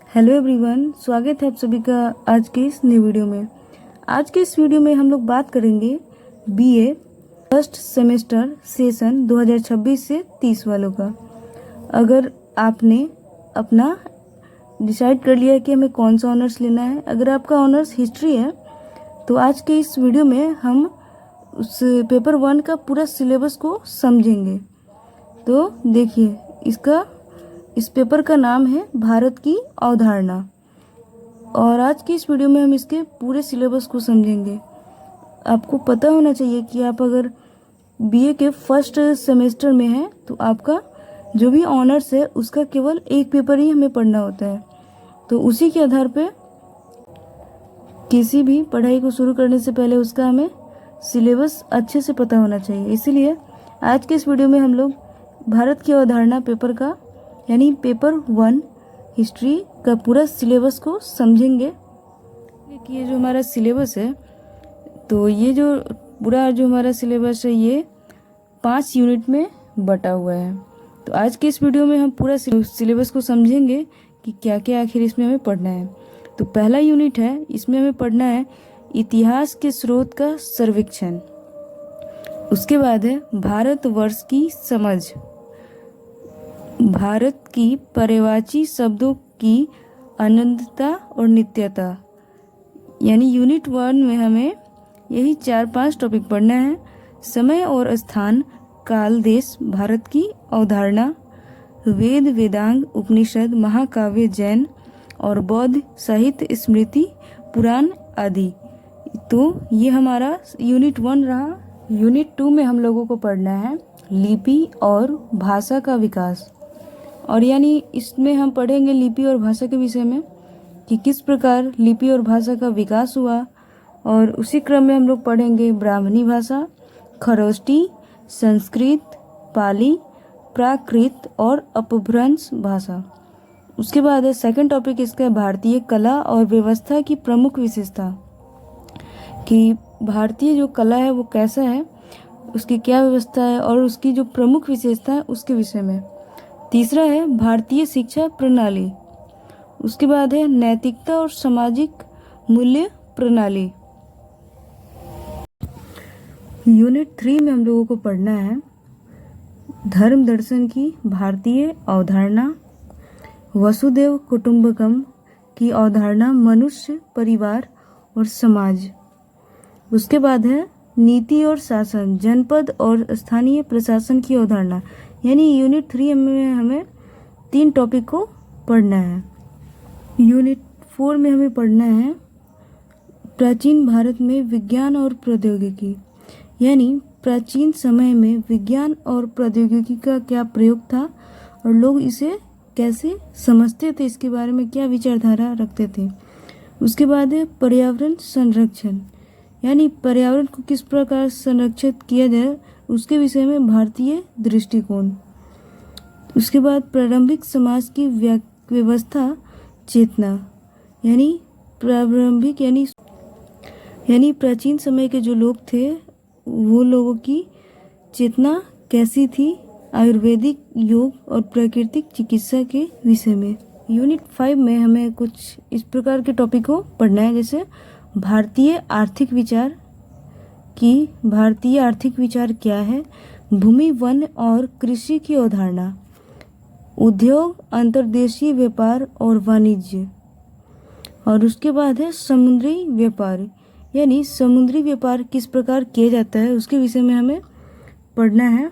Hello everyone, स्वागत है आप सभी का आज के इस नई वीडियो में। आज के इस वीडियो में हम लोग बात करेंगे बीए फर्स्ट सेमेस्टर सेशन 2026 से 30 वालों का। अगर आपने अपना डिसाइड कर लिया है कि हमें कौन सा ऑनर्स लेना है, अगर आपका ऑनर्स हिस्ट्री है तो आज के इस वीडियो में हम उस पेपर 1 का पूरा सिलेबस को समझेंगे। तो देखिए, इस पेपर का नाम है भारत की अवधारणा और आज की इस वीडियो में हम इसके पूरे सिलेबस को समझेंगे। आपको पता होना चाहिए कि आप अगर बीए के फर्स्ट सेमेस्टर में हैं तो आपका जो भी ऑनर्स है उसका केवल एक पेपर ही हमें पढ़ना होता है। तो उसी के आधार पे किसी भी पढ़ाई को शुरू करने से पहले उसका हमें सिलेबस अच्छे से पता होना चाहिए। इसीलिए आज के इस वीडियो में हम लोग भारत की अवधारणा पेपर का यानी पेपर 1 हिस्ट्री का पूरा सिलेबस को समझेंगे। कि ये जो हमारा सिलेबस है, तो ये जो पूरा जो हमारा सिलेबस है ये 5 यूनिट में बटा हुआ है। तो आज के इस वीडियो में हम पूरा सिलेबस को समझेंगे कि क्या क्या आखिर इसमें हमें पढ़ना है। तो पहला यूनिट है, इसमें हमें पढ़ना है इतिहास के स्रोत का सर्वेक्षण। उसके बाद है भारतवर्ष की समझ, भारत की पर्यायवाची शब्दों की अनंतता और नित्यता। यानी यूनिट 1 में हमें यही 4-5 टॉपिक पढ़ना है। समय और स्थान, काल, देश, भारत की अवधारणा, वेद, वेदांग, उपनिषद, महाकाव्य, जैन और बौद्ध साहित्य, स्मृति, पुराण आदि। तो ये हमारा यूनिट 1 रहा। यूनिट 2 में हम लोगों को पढ़ना है लिपि और भाषा का विकास। और यानी इसमें हम पढ़ेंगे लिपि और भाषा के विषय में कि किस प्रकार लिपि और भाषा का विकास हुआ। और उसी क्रम में हम लोग पढ़ेंगे ब्राह्मणी भाषा, खरोष्टी, संस्कृत, पाली, प्राकृत और अपभ्रंश भाषा। उसके बाद है सेकंड टॉपिक इसका है भारतीय कला और व्यवस्था की प्रमुख विशेषता, कि भारतीय जो कला है वो कैसा है, उसकी क्या व्यवस्था है और उसकी जो प्रमुख विशेषता है उसके विषय में। तीसरा है भारतीय शिक्षा प्रणाली। उसके बाद है नैतिकता और सामाजिक मूल्य प्रणाली। यूनिट 3 में हम लोगों को पढ़ना है धर्म दर्शन की भारतीय अवधारणा, वसुदेव कुटुंबकम की अवधारणा, मनुष्य, परिवार और समाज। उसके बाद है नीति और शासन, जनपद और स्थानीय प्रशासन की अवधारणा। यानी यूनिट 3 में हमें 3 टॉपिक को पढ़ना है। यूनिट 4 में हमें पढ़ना है प्राचीन भारत में विज्ञान और प्रौद्योगिकी। यानी प्राचीन समय में विज्ञान और प्रौद्योगिकी का क्या प्रयोग था और लोग इसे कैसे समझते थे, इसके बारे में क्या विचारधारा रखते थे। उसके बाद है पर्यावरण संरक्षण, यानी पर्यावरण को किस प्रकार संरक्षित किया जाए उसके विषय में भारतीय दृष्टिकोण। उसके बाद प्रारंभिक समाज की व्यवस्था चेतना, यानी प्रारंभिक यानी प्राचीन समय के जो लोग थे वो लोगों की चेतना कैसी थी, आयुर्वेदिक, योग और प्राकृतिक चिकित्सा के विषय में। यूनिट 5 में हमें कुछ इस प्रकार के टॉपिक को पढ़ना है, जैसे भारतीय आर्थिक विचार, कि भारतीय आर्थिक विचार क्या है, भूमि, वन और कृषि की अवधारणा, उद्योग, अंतर्देशीय व्यापार और वाणिज्य। और उसके बाद है समुद्री व्यापार, यानी समुद्री व्यापार किस प्रकार किया जाता है उसके विषय में हमें पढ़ना है।